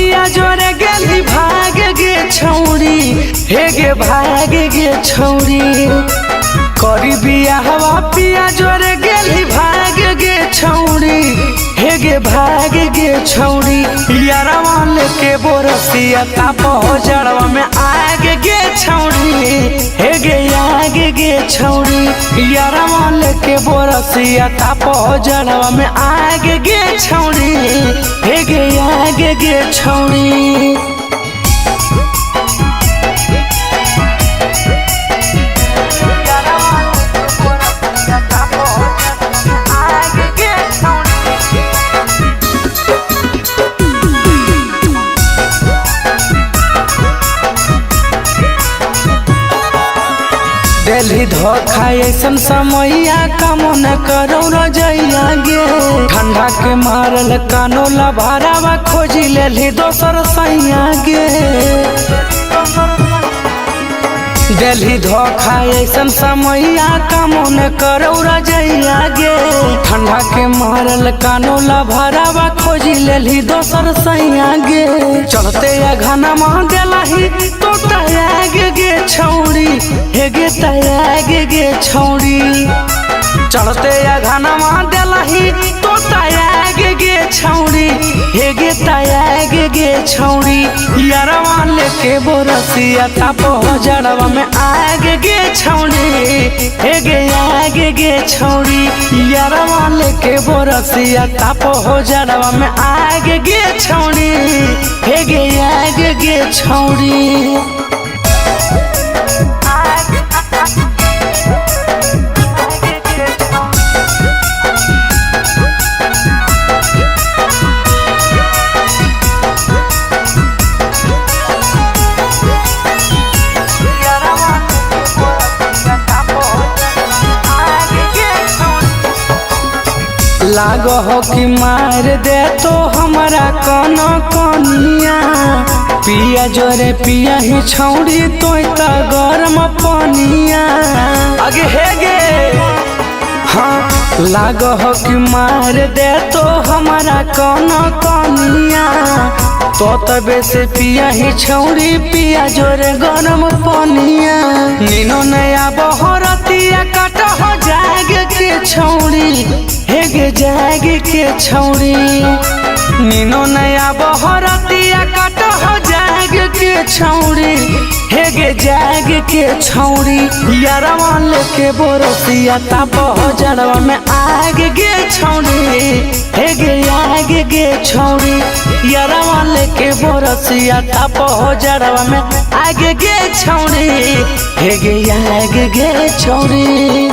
पिया जोरे गेली भाग गे छौरी, हे गे भाग गे छौरी। करी बियाहवा पिया जोरे गेली भाग गे छौरी, हे गे भाग गे छौरी। यारवा लेके बोरसिया तापो जड़वा में आग गे छौरी, हे गे आग गे छौरी। यारवा लेके बोरसिया तापो जड़वा में आग गे छौरी, हे गे आग गे छौरी। दिल्ली धोखा ऐसन समैया कामो न करो रजैया गे। ठंडा के मारल कानो लभारावा खोजी लेली दोसर सैया गे। दिल्ली धोखा ऐसन समैया कामो न करो रजैया गे। ठंडा के मारल कानो लभारावा खोजी लेली दोसर सैया गे। चलते घना मान देलाही तो तयाग गे छौरी, हे गे तयाग गे छौरी। चलते घना मान देलाही तो तयाग गे छौरी, हे गे तयाग गे छौरी। यारवा लेके बोरसिया तापो जड़वा में आग गे छौरी, हे गे आग गे छौरी। यारवा लेके बोरसिया तापो जड़वा में आग गे छौरी, हे गे आग गे छौरी। लागो हो कि मार दे तो हमारा कनो कनिया। पिया जोरे पिया ही छौरी तो गरम पनिया आगे है गे। हाँ लागो हो कि मार दे तो हमारा कनो कनिया। तो तबे से पिया ही छौरी पिया जोरे गरम पनिया। नीनो नया बहरतिया कट हो जाग के छौरी, हे गे जाग के छौरी। नीनो नया बहरतिया कट हो जाग के छौरी, हे गे जाग के छौरी। यारवा लेके बोरसिया तापो जड़वा में आग गे छौरी, हे गे आग गे छौरी। यारवा लेके बोरसिया तापो जड़वा में आग गे छौरी, हे गे आग गे छौरी।